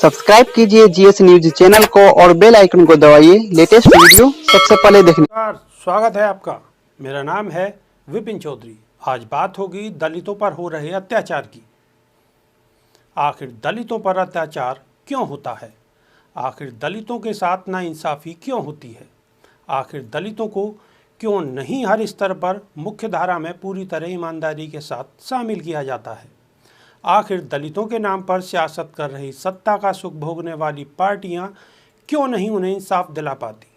Subscribe कीजिए GS news channel को और बेल आइकन को दबाइए लेटेस्ट वीडियो सबसे पहले देखने। स्वागत है आपका। मेरा नाम है विपिन चौधरी। आज बात होगी दलितों पर हो रहे अत्याचार की। आखिर दलितों पर अत्याचार क्यों होता है? आखिर दलितों के साथ नाइंसाफ़ी क्यों होती है? आखिर दलितों को क्यों नहीं हर स्तर पर मुख्य धारा में पूरी तरह ईमानदारी के साथ शामिल किया जाता है? आखिर दलितों के नाम पर सियासत कर रही सत्ता का सुख भोगने वाली पार्टियां क्यों नहीं उन्हें इंसाफ दिला पाती?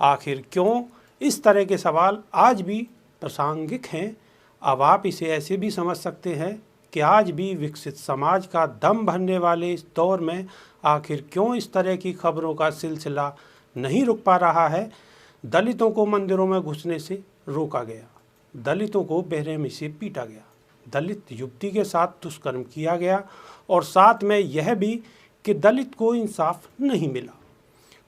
आखिर क्यों इस तरह के सवाल आज भी प्रासंगिक हैं? अब आप इसे ऐसे भी समझ सकते हैं कि आज भी विकसित समाज का दम भरने वाले इस दौर में आखिर क्यों इस तरह की खबरों का सिलसिला नहीं रुक पा रहा है। दलितों को मंदिरों में घुसने से रोका गया, दलितों को बेरहमी से पीटा गया, दलित युवती के साथ दुष्कर्म किया गया और साथ में यह भी कि दलित को इंसाफ नहीं मिला।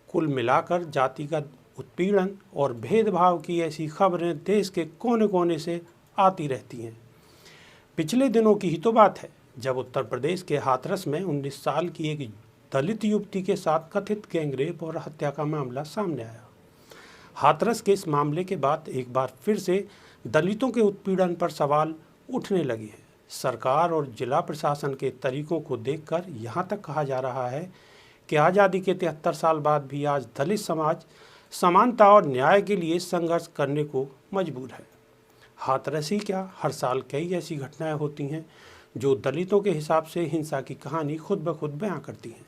कुल मिलाकर जातिगत उत्पीड़न और भेदभाव की ऐसी खबरें देश के कोने कोने से आती रहती हैं। पिछले दिनों की ही तो बात है जब उत्तर प्रदेश के हाथरस में 19 साल की एक दलित युवती के साथ कथित गैंगरेप और हत्या का मामला सामने आया। हाथरस के इस मामले के बाद एक बार फिर से दलितों के उत्पीड़न पर सवाल उठने लगी है। सरकार और जिला प्रशासन के तरीकों को देखकर यहाँ तक कहा जा रहा है कि आज़ादी के 73 साल बाद भी आज दलित समाज समानता और न्याय के लिए संघर्ष करने को मजबूर है। हाथरस ही क्या, हर साल कई ऐसी घटनाएं होती हैं जो दलितों के हिसाब से हिंसा की कहानी खुद ब खुद बयां करती हैं।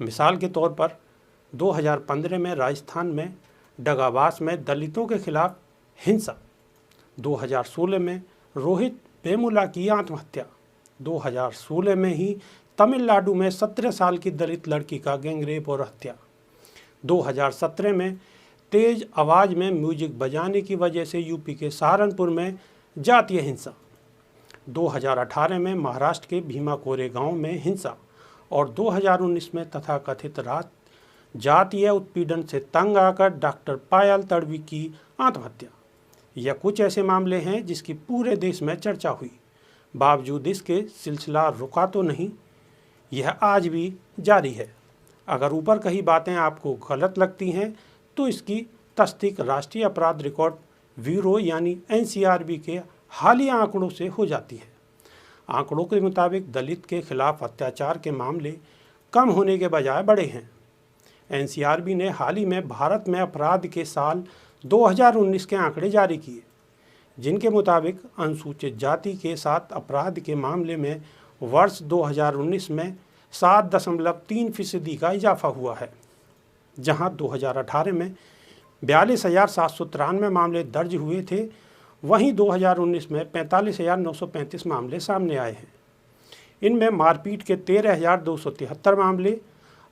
मिसाल के तौर पर 2015 में राजस्थान में डगाबास में दलितों के खिलाफ हिंसा, 2016 में रोहित वेमुला की आत्महत्या, 2016 में ही तमिलनाडु में 17 साल की दलित लड़की का गैंगरेप और हत्या, 2017 में तेज आवाज़ में म्यूजिक बजाने की वजह से यूपी के सहारनपुर में जातीय हिंसा, 2018 में महाराष्ट्र के भीमा कोरे गांव में हिंसा और 2019 में तथाकथित जातीय उत्पीड़न से तंग आकर डॉक्टर पायल तड़वी की आत्महत्या। यह कुछ ऐसे मामले हैं जिसकी पूरे देश में चर्चा हुई, बावजूद इसके सिलसिला रुका तो नहीं, यह आज भी जारी है। अगर ऊपर कही बातें आपको गलत लगती हैं तो इसकी तस्दीक राष्ट्रीय अपराध रिकॉर्ड ब्यूरो यानी NCRB के हालिया आंकड़ों से हो जाती है। आंकड़ों के मुताबिक दलित के खिलाफ अत्याचार के मामले कम होने के बजाय बढ़े हैं। NCRB ने हाल ही में भारत में अपराध के साल 2019 के आंकड़े जारी किए, जिनके मुताबिक अनुसूचित जाति के साथ अपराध के मामले में वर्ष 2019 में 7.3% का इजाफा हुआ है, जहां 2018 में 42,793 मामले दर्ज हुए थे, वहीं 2019 में 45,935 मामले सामने आए हैं। इनमें मारपीट के 13,273 मामले,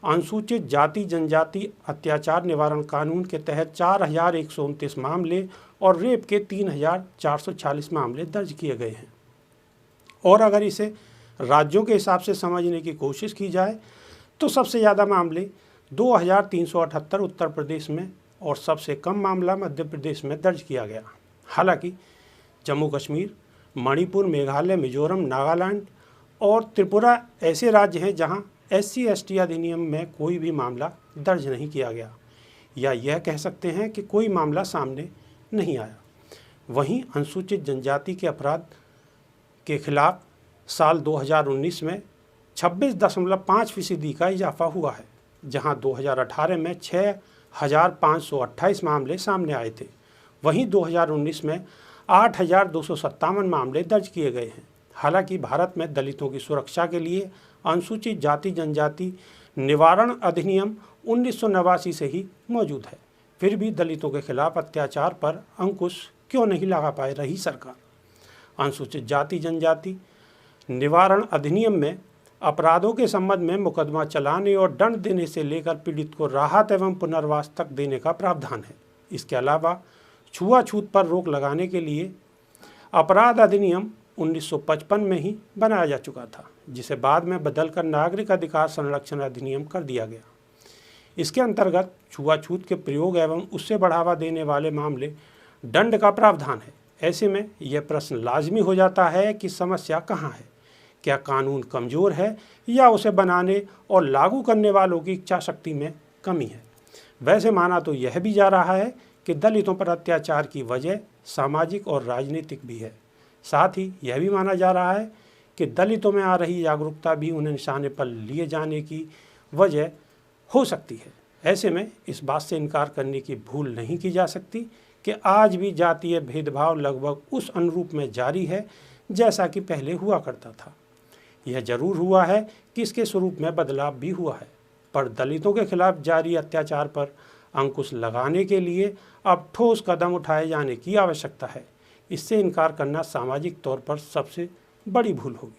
अनुसूचित जाति जनजाति अत्याचार निवारण कानून के तहत 4,129 मामले और रेप के 3,446 मामले दर्ज किए गए हैं। और अगर इसे राज्यों के हिसाब से समझने की कोशिश की जाए तो सबसे ज़्यादा मामले 2,378 उत्तर प्रदेश में और सबसे कम मामला मध्य प्रदेश में दर्ज किया गया। हालांकि जम्मू कश्मीर, मणिपुर, मेघालय, मिजोरम, नागालैंड और त्रिपुरा ऐसे राज्य हैं जहां SC/ST अधिनियम में कोई भी मामला दर्ज नहीं किया गया, या यह कह सकते हैं कि कोई मामला सामने नहीं आया। वहीं अनुसूचित जनजाति के अपराध के खिलाफ साल 2019 में 26.5% का इजाफा हुआ है, जहां 2018 में 6,528 मामले सामने आए थे। वहीं 2019 में 8,257 मामले दर्ज किए गए हैं। हालांकि भारत में दलितों की सुरक्षा के लिए अनुसूचित जाति जनजाति निवारण अधिनियम 1989 से ही मौजूद है, फिर भी दलितों के खिलाफ अत्याचार पर अंकुश क्यों नहीं लगा पाए रही सरकार? अनुसूचित जाति जनजाति निवारण अधिनियम में अपराधों के संबंध में मुकदमा चलाने और दंड देने से लेकर पीड़ित को राहत एवं पुनर्वास तक देने का प्रावधान है। इसके अलावा छुआछूत पर रोक लगाने के लिए अपराध अधिनियम 1955 में ही बनाया जा चुका था, जिसे बाद में बदलकर नागरिक अधिकार संरक्षण अधिनियम कर दिया गया। इसके अंतर्गत छुआछूत के प्रयोग एवं उससे बढ़ावा देने वाले मामले दंड का प्रावधान है। ऐसे में यह प्रश्न लाजमी हो जाता है कि समस्या कहाँ है? क्या कानून कमज़ोर है या उसे बनाने और लागू करने वालों की इच्छा शक्ति में कमी है? वैसे माना तो यह भी जा रहा है कि दलितों पर अत्याचार की वजह सामाजिक और राजनीतिक भी है। साथ ही यह भी माना जा रहा है कि दलितों में आ रही जागरूकता भी उन्हें निशाने पर लिए जाने की वजह हो सकती है। ऐसे में इस बात से इनकार करने की भूल नहीं की जा सकती कि आज भी जातीय भेदभाव लगभग उस अनुरूप में जारी है जैसा कि पहले हुआ करता था। यह जरूर हुआ है कि इसके स्वरूप में बदलाव भी हुआ है, पर दलितों के खिलाफ जारी अत्याचार पर अंकुश लगाने के लिए अब ठोस कदम उठाए जाने की आवश्यकता है। इससे इनकार करना सामाजिक तौर पर सबसे बड़ी भूल होगी।